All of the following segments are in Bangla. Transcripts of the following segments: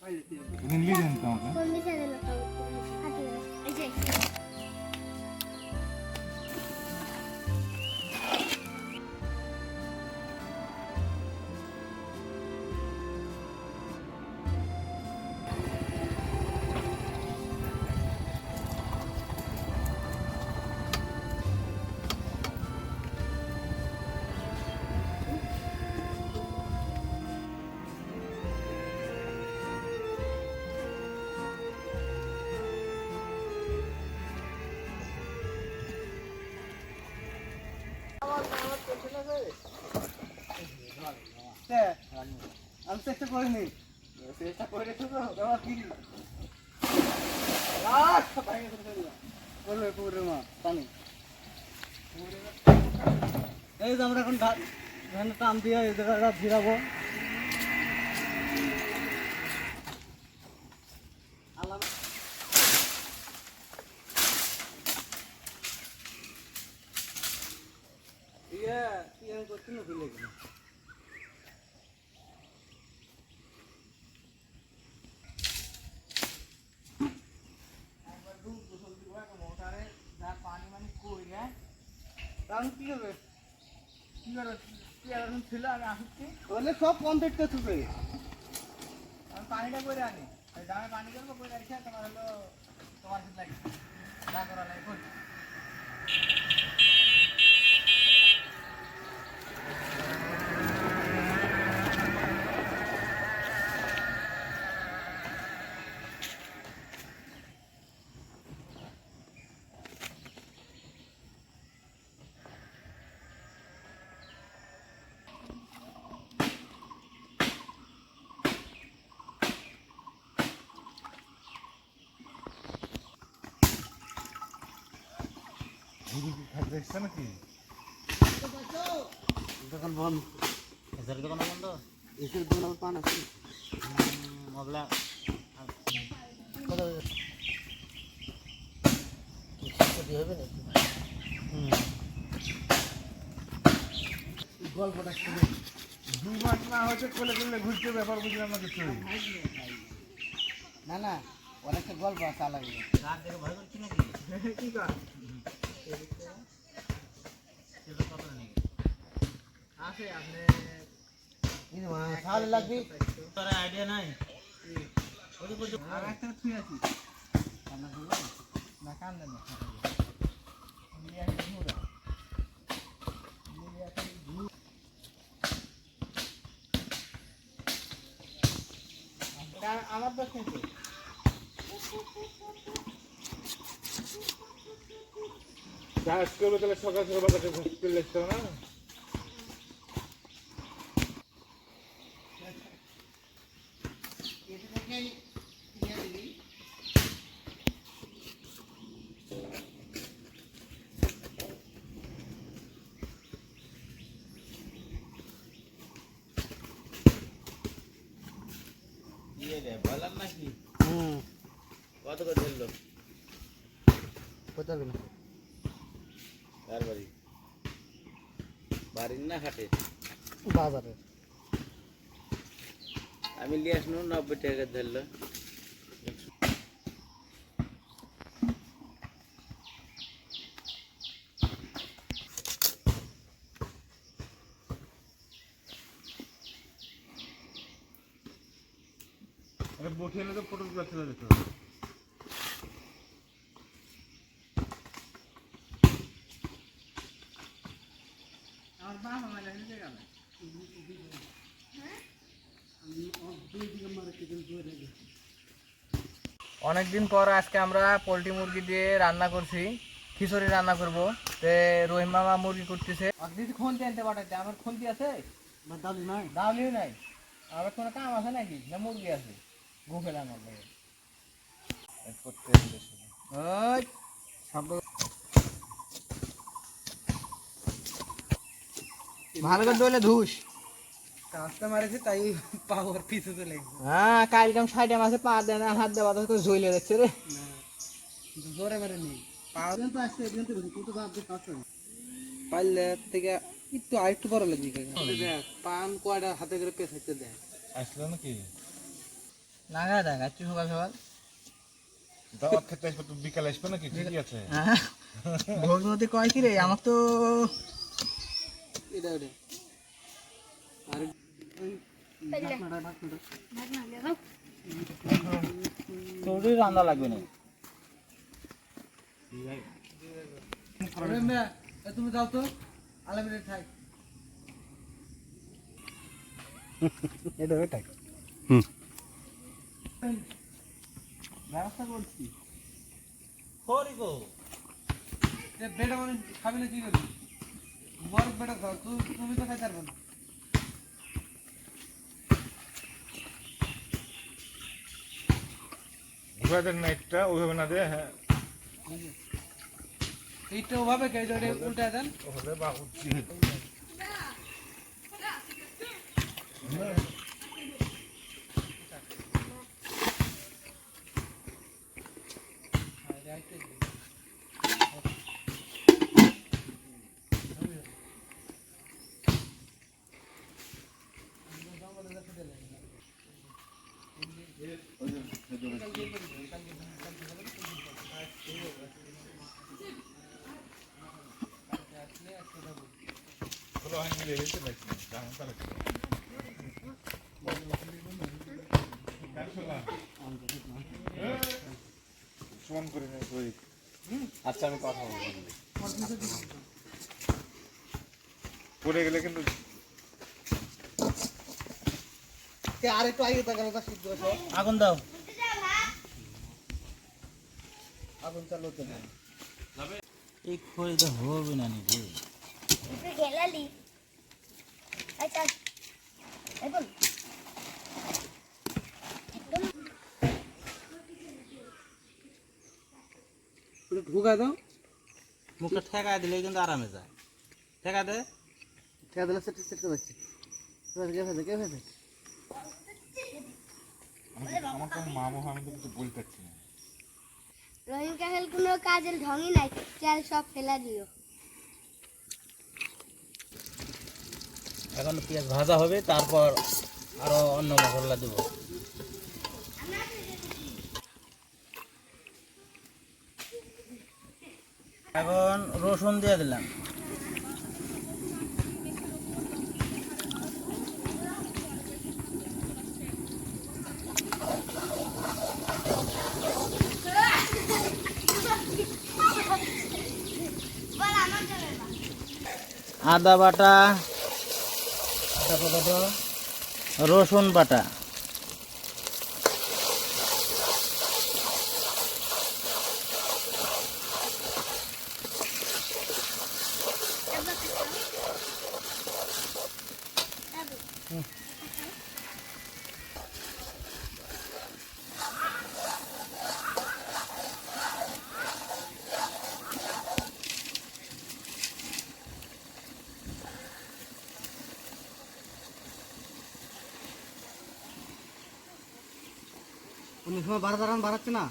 লিখেন তো আমাকে। আমি চেষ্টা করিনি, চেষ্টা করে তো আমার কি করবে পুকুরের মা পানি। এই যে আমরা এখন ধান টান দিয়ে এই জায়গাটা ভিড়াবো। করছি না ভুলে গেল। সব কমপ্লিট করতে পানিটা করে আনি দামে পানি করবো করে রাখছে তোমার হলো তোমার লাগে যা করা লাগবে। দেখছে নাকি দোকান বন্ধ, এসের দোকান বন্ধ, এসের দোকান পান আছে মবলা কত ক্ষতি হবে নাকি? গল্পটা শুনে 2 মাস না হচ্ছে কোলে কোলে ঘুরতে ব্যাপার বুঝলাম না কিছু। না না অনেকটা গল্প আছে আলাদা। রাত দেখে ভয় করছি নাকি কি কর কত নাকি আছে আপনি তাহলে লাগবে তোর আইডিয়া নাই ওই যে আর একটা থুই আছি কান্না করবো না কান্দে না আমার দোষ কিন্তু চাষ করবে তাহলে সকাল সকাল বাজারে চলে আসতে হবে না। বললাম নাকি কত করে ধরলো কোথাও না কার বাড়ি বাড়ির না হাটে বাজারে আমি নিয়ে আসলো 90 টাকা ধরলো। বসে এলে তো ফটোগুলো চলে যেতে হবে। আমার বাবা মারা গেছে গেল অনেকদিন পর আজকে আমরা পোলট্রি মুরগি দিয়ে রান্না করছি, খিচুড়ি রান্না করব। তে রহিম মামা মুরগি করতেছে। দিদি খুন্তি আনতে পাঠাইতে, আমার খুন্তি আছে দালি নাই দাওলিও নাই। আমার কোনো কাম আছে নাকি না মুরগি আছে গু ফেলাম লাগে ভালো করে দইলে ধুস। কাজটা মারেছে তাই পাওয়ার পিছু চলে গেছে। হ্যাঁ কালকাম সাইডে মাসে পা দেয় না হাত দেওয়া তো ঝইলে যাচ্ছে রে। জোরে মেরে নেই পাওয়ার তো আসছে এখান থেকে কিন্তু ভাবতে পারছো না পাইলে থেকে একটু আরেকটু বড় লাগবে দেখ পান কয়টা হাতে করে পেছাইতে দেয় আসলো নাকি লাগা দেখাচ্ছি সকাল সকাল। দাওয়াত খেতে আসবে তো বিকালে আসবে নাকি? ঠিকই আছে। ভগ্নতি কয় কি রে, আমার তো এটা ওটা আর তোরই রান্না লাগবে না। তুমি যাও তো আলমিনের ঠাই এটা ওটাই ব্যবস্থা করছি। বেটা মানে খাবি না কি করবি? বড় বেটা খাও, তুমি তো খাইতে পারবে না। ঘুরে দেন না একটা, ওইভাবে না দে। হ্যাঁ এইটা ওভাবে খাই, এটা উল্টা দেন। ওভাবে বা উঠছি। Kalau hanya dia itu baik, jangan salah. Phone করে নেই কই। আচ্ছা আমি কথা বলবো। পড়ে গেলে কিন্তু আর একটু আগে তাকালো তা সিদ্ধ আছে। আগুন দাও। আগুন চালু হতে না। এই খড়ি তো হবে না নাকি? একটু গেলালি আচ্ছা এই বল একটু ঢুকা দাও। মুখটা ঠেকা দিলে কিন্তু আরামে যায়। ঠেকা দে। ঠেকা দিলে সেট সেট করে যাচ্ছে। কে ফেলে আমার তো মামা আমি তো কিছু বলতে পারছি না। রহিম কাকাল কোনো কাজের ঢঙই নাই, চাল সব ফেলা দিও। এখন পেঁয়াজ ভাজা হবে, তারপর আরো অন্য মশলা দেবো। এখন রসুন দিয়ে দিলাম। আদা বাটা, রসুন বাটা, অন্য সময় বাড়াচ্ছে না।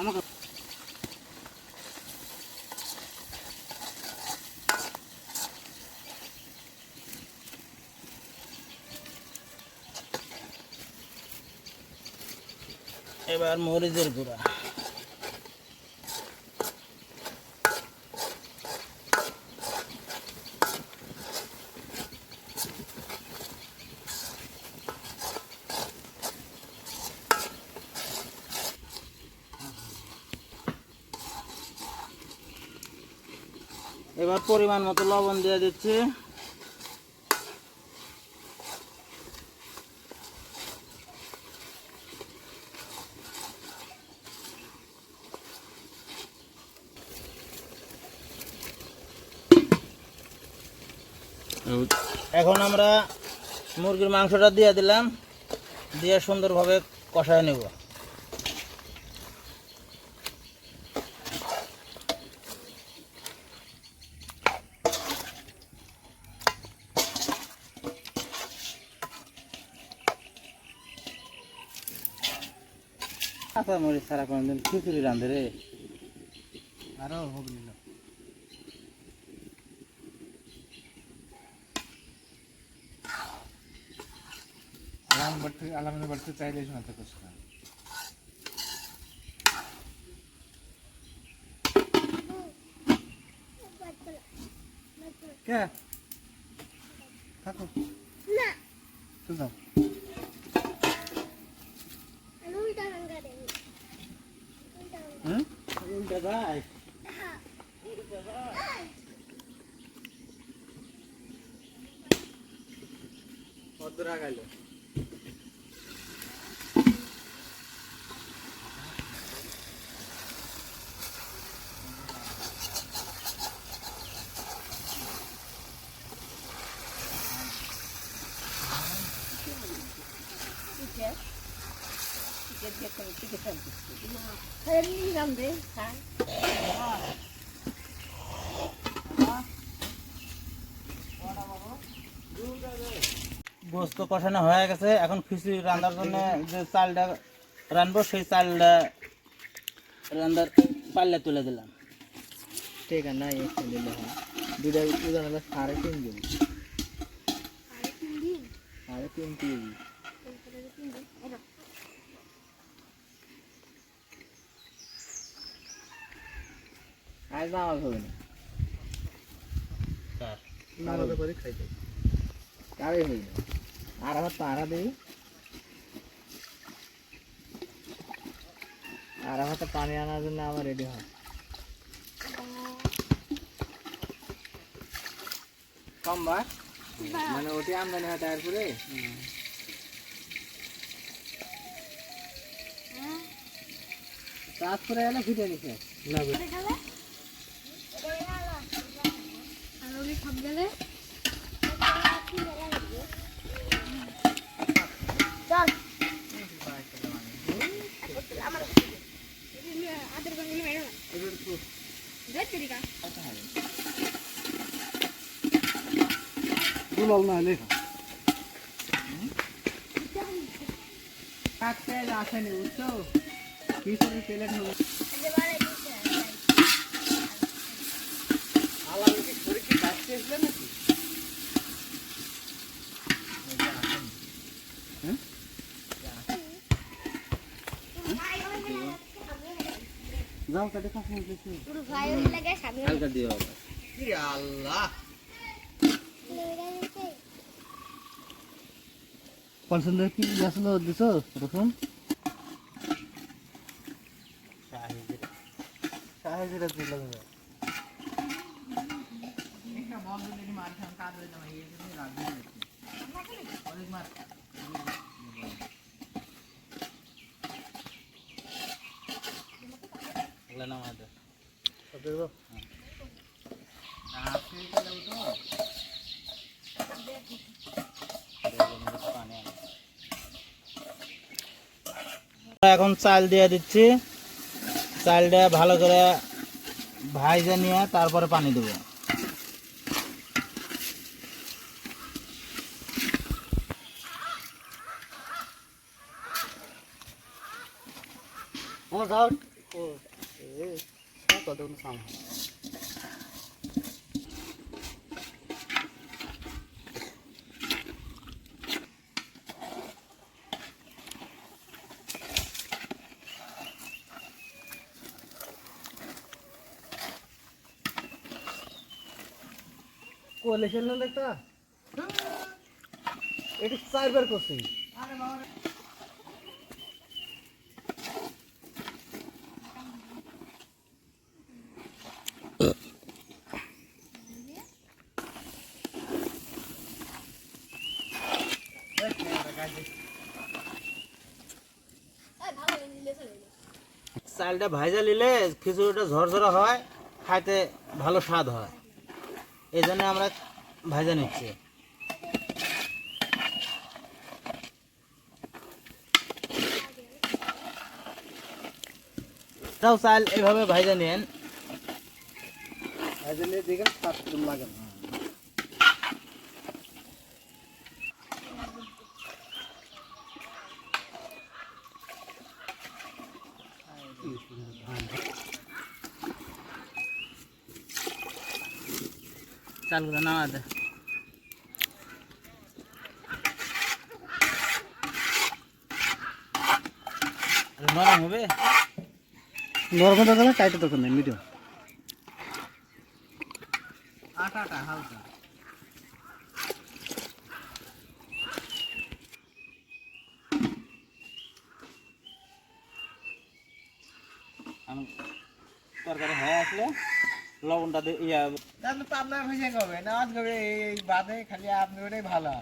আমাকে এবার মরিচের গুঁড়া, এবার পরিমাণ মতো লবণ দিয়ে দিচ্ছি। এখন আমরা মুরগির মাংসটা দিয়ে দিলাম, দিয়ে সুন্দরভাবে কষায় নেব। কাঁচা মরিচ ছাড়া কোনদিন খিচুড়ি রাঁধে রে? আরো হোক নিল আলামের বাড়িতে চাইলে শোনাতে কষ্ট কে থাকো না তো যাও আমি উল্টা রঙা দেই হুম উল্টা ভাই কতরা গেল হেলনি গাম দে হ্যাঁ গোস্ত কষানো হয়ে গেছে এখন খিচুড়ি রান্নার জন্য যে চালটা রানবো সেই চালটা রান্নার পাল্লা তুলে দিলাম ঠিক আছে নাই একটা দিলে হয় দুটা উদান হলো 3.5 কেজি আর 3 দিন 3.5 কেজি তারপরে 3 দিন এটা আজ নামাজ হবে না নামাজে করে খাইতে কারে হই না আর আমার তারা দেই আর আমার তো পানি আনার জন্য আমার রেডি হয় কম বা মানে ওটি আমদানি হয় তারপরে তারপরে এলে ফিরে নিছে না করে গেলে আর ওই সব গেলে চল আমার আদর বাঙালি মেরো দেখ তেরিকা দুলাল না লেখা কাটতে আসেনি বুঝছো খিচুড়ি প্লেট হবে এবারে দিছে আলাদা কি করে কি কাটতে আসলে নাকি যাও কাটে কাছে নিতেছি পুরো ভাই লাগে সামনে হালকা দিও কি আল্লাহ পছন্দ কি আসলো দিছো রকম সাহেবের দিল একটা বন্ধ দেখি মার খান কাজ হয়ে যাবে এই জন্য রাখবি অনেক মার এগুলা নাম আছে এখন চাল দিয়ে দিচ্ছি চালটা ভালো করে ভাইজে নিয়ে তারপরে পানি দেবো কতগুলো সাম কোয়ালিশন না দেখতা এটা 4 বার করছি চালটা ভাজা নিলে খিচুড়িটা ঝরঝরা হয় খাইতে ভালো স্বাদ হয় এই জন্য আমরা ভাজা নিচ্ছি তাও চাল এভাবে ভাজা নেন ভাজা নিয়ে দেখেন স্বাদ লাগে চালগুলো নামা দে। নরম হবে, নরম দরকার নেই, টাইটের দরকার নেই, মিডিয়াম। আটা হালকা। তরকারি হয়ে আসলে লবণটা দিয়ে তাহলে তো আপনার ভেসে হবে না, আজ হবে এই বাদে খালি আপনি ওটাই ভালো।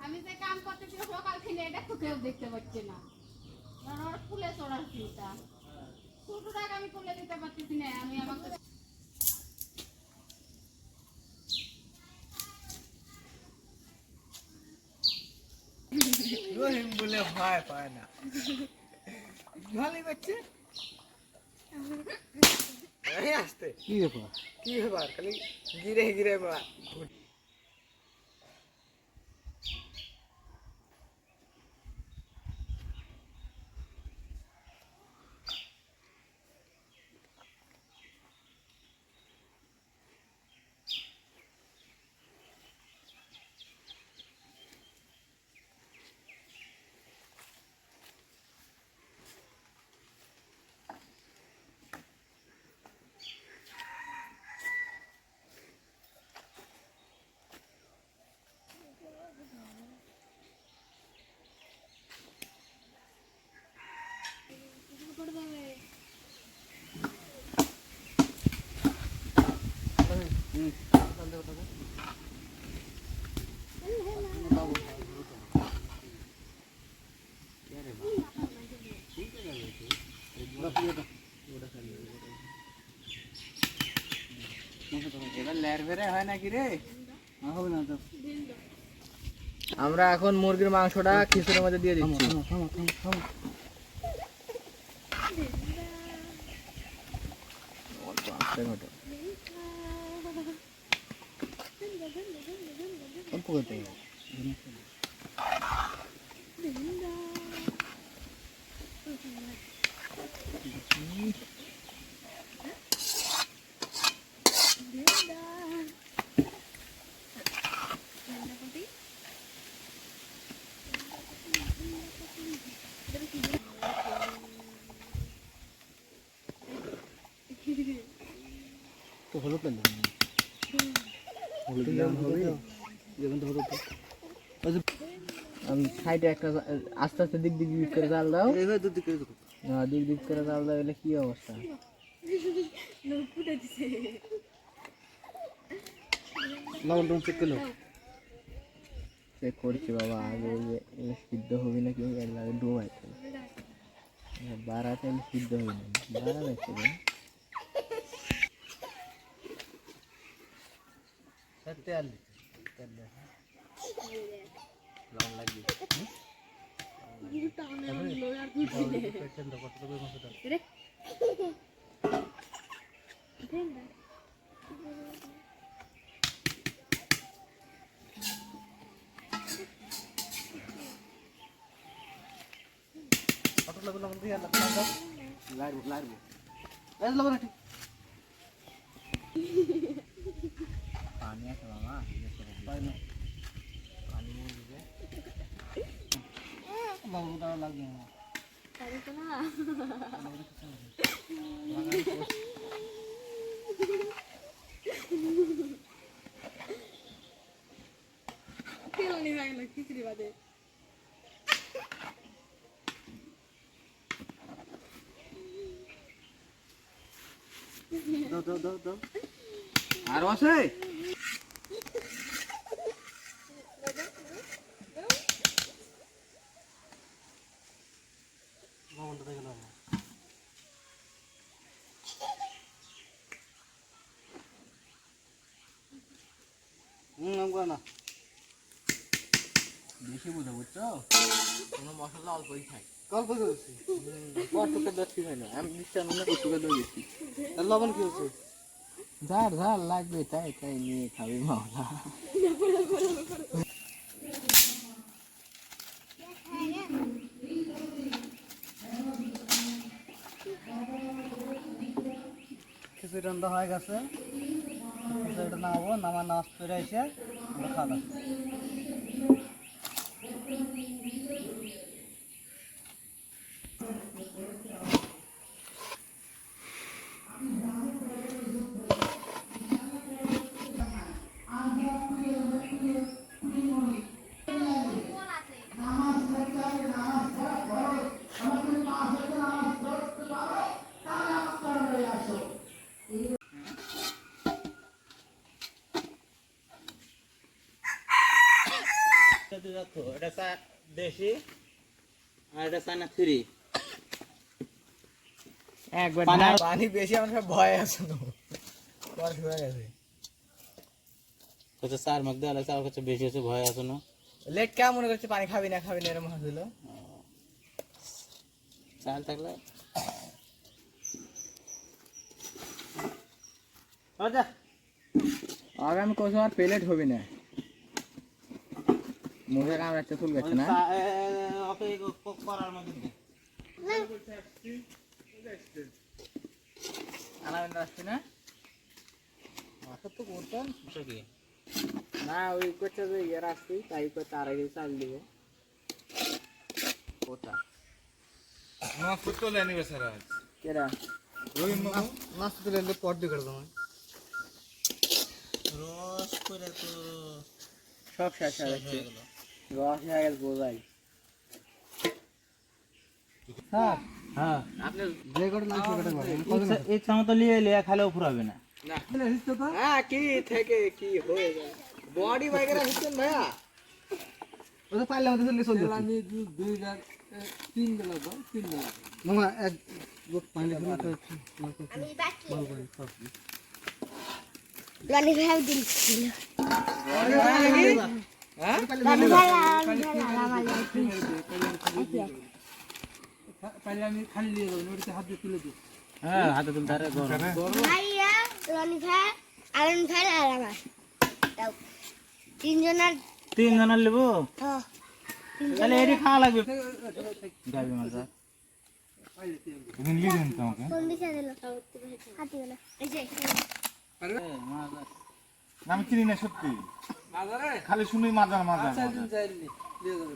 আমি যে কাম করতেছি সকাল থেকে এটা তো কেউ দেখতে পাচ্ছে না, কারণ ওরা ফুলে চড়ার চিন্তা। ছোট টাকা আমি তুলে দিতে পারতেছি না, আমি আমাকে রহিম বলে ভয় পায় না, ভালোই করছে। আসতে কি ব্যাপার? কি ব্যাপার, খালি গিরে গিরে বা এবার লেয়ার বেড়ে হয় নাকি রে? হবে না তো। আমরা এখন মুরগির মাংসটা খিচুড়ির মধ্যে দিয়ে দিচ্ছি। অল্প আস্তে ঘটো। অল্প করতে হবে। তো হলুদ লাগবে না। হলুদ দিলে হবে, যেমন তো হলুদ। সাইডে একটা আস্তে আস্তে দিক দিক দিক করে জাল দাও। এইভাবে দুধ দিকে দেবো। দিক দিক করে জাল দাও, এলে কি অবস্থা? লবণ টবণ চেক করলো। চেক করছি বাবা, আগে সিদ্ধ হবি নাকি এর লাগে ডুবাইতে বাড়াতে সিদ্ধ হবি না, বাড়া দেখতে তেল তেল লবণ লাগবে। লবণ দিয়ে লাগবে লাগবে লবণ ঠিক। পানি আছে মামা, পানি দিবে লবণটা লাগবে না। খিচুড়ি বাদে দাও দাও দাও দাও। আরো আছে। লবণটা দেখে নাও। না বেশি বুঝো বুঝছো, কোনো মশলা অল্পই খাই। অল্প করেছি। কটুকে দেখছি না, আমি নিশ্চয় মনে কটুকে দিয়েছি। লবণ কি হচ্ছে? যার যার লাগবে তাই তাই নিয়ে খাবি মাওলা। খিচুড়ি রান্না হয়ে গেছে। খিচুড়িটা নামাবো, নামাজ পড়ে এসে আমরা খাওয়া দাওয়া করবো। এটা দেশি আর এটা চায়না থ্রি। একবার পানি বেশি আমার সব ভয় আছে তো বরফ হয়ে গেছে। হচ্ছে চার মাস দেওয়া লাগছে, আর কাছে বেশি হচ্ছে ভয় আছে না। লেট কেমন মনে করছে পানি খাবি না এরকম হচ্ছিল। চাল থাকলে আচ্ছা আগামী কোথাও আর প্লেট হবে না, মুখে কামড়াচ্ছে চুল গেছে না। ওকে করার মধ্যে আলাদা আসছে না মাথা তো করতাম কি না, ওই করছে যে ইয়ার আসছি তাই করে তার আগে চাল দিব কোথা মাছ করতে হলে অ্যানিভার্সারি আজ কেরা রহিম মামু মাছ তুলে এলে পট দিয়ে করে দাও। রস করে তো সব শেষ হয়ে যাচ্ছে, রস হয়ে গেছে বোঝাই। স্যার হ্যাঁ আপনি যে করে মাছ কেটে করেন ইচ্ছা মতো লিয়ে লিয়ে খালেও ফুরাবে না। হ্যাঁ কি থেকে কি হয়ে যায় বডি বাইকেরা হচ্ছেন ভাইয়া। ওটা পাইলে আমাদের চলে চলে আমি 2 বেলা দাও 3 বেলা মামা এক বুক পানি দিন তো আমি বাকি ভালো করে খাও। রনি ভাই দিচ্ছিল হ্যাঁ রনি ভাই আমার পাইলে আমি খালি দিয়ে দেবো, ওটাতে হাত দিয়ে তুলে দিই। হ্যাঁ হাতে তুলতে আরে ভাইয়া রনি ভাই আলন ভাই আর আমার দাও তিনজনের তিনজনের নেবো, হ্যাঁ তাহলে এটি খাওয়া লাগবে। গাবি মাছ এখন লিয়ে দেন তো আমাকে কোন দিকে দিল হাতি গেল এই যে না, আমি চিনি না সত্যি, খালি শুনি মাজা মাজা আচ্ছা দিন যাইলি দিয়ে দেবো।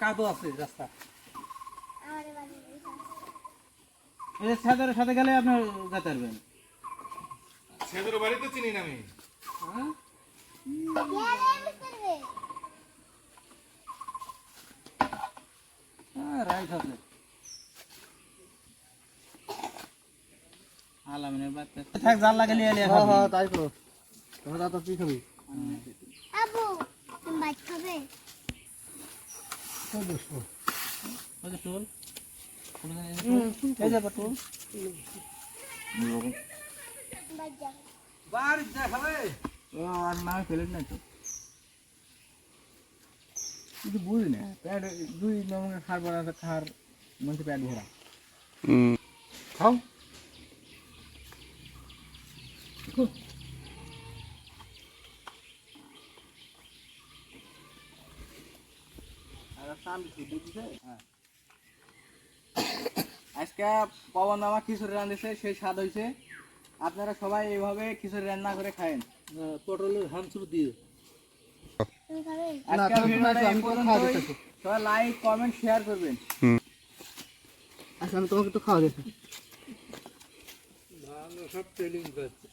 কাদো আছে রাস্তা। আমারে বাড়ি এই ছাদের সাথে গেলে আপনি যেতে পারবেন। ছেদের বাড়ি তো চিনি না আমি। হ্যাঁ হ্যাঁ রাইট আছে। আলামিনের বাচ্চা থাক, জাল লাগে লিয়ে লিয়ে হ্যাঁ খাবি। হ্যাঁ তাই করো। তোমার দাদা তুই খাবি? আবু তুমি বাইক খাবে সব বসো। ওই যে টুল এই যে টুল বাইক যা বাড়ি যা খাবে। ও আর না প্লেট নাই তো কিন্তু বুঝি না প্যাড 2 নম্বর খার বড় আছে, খার মধ্যে প্যাড ভরা। খাও আজকে পবন মামা খিচুড়ি রাঁধেছে, সেই স্বাদ হয়েছে। আপনারা সবাই এইভাবে খিচুড়ি রান্না করে খায়েন। পটলের হামসুর দিয়ে। তুমি খাবে আজকের তুমি ভিডিওটা খাও, এই আমি তো খাওয়া পর্যন্তই। দেখতেছি। সবাই লাইক কমেন্ট শেয়ার করবেন। আচ্ছা আমি তোমাকে একটু খাওয়া দেখি। সব ট্রেনিং করছে।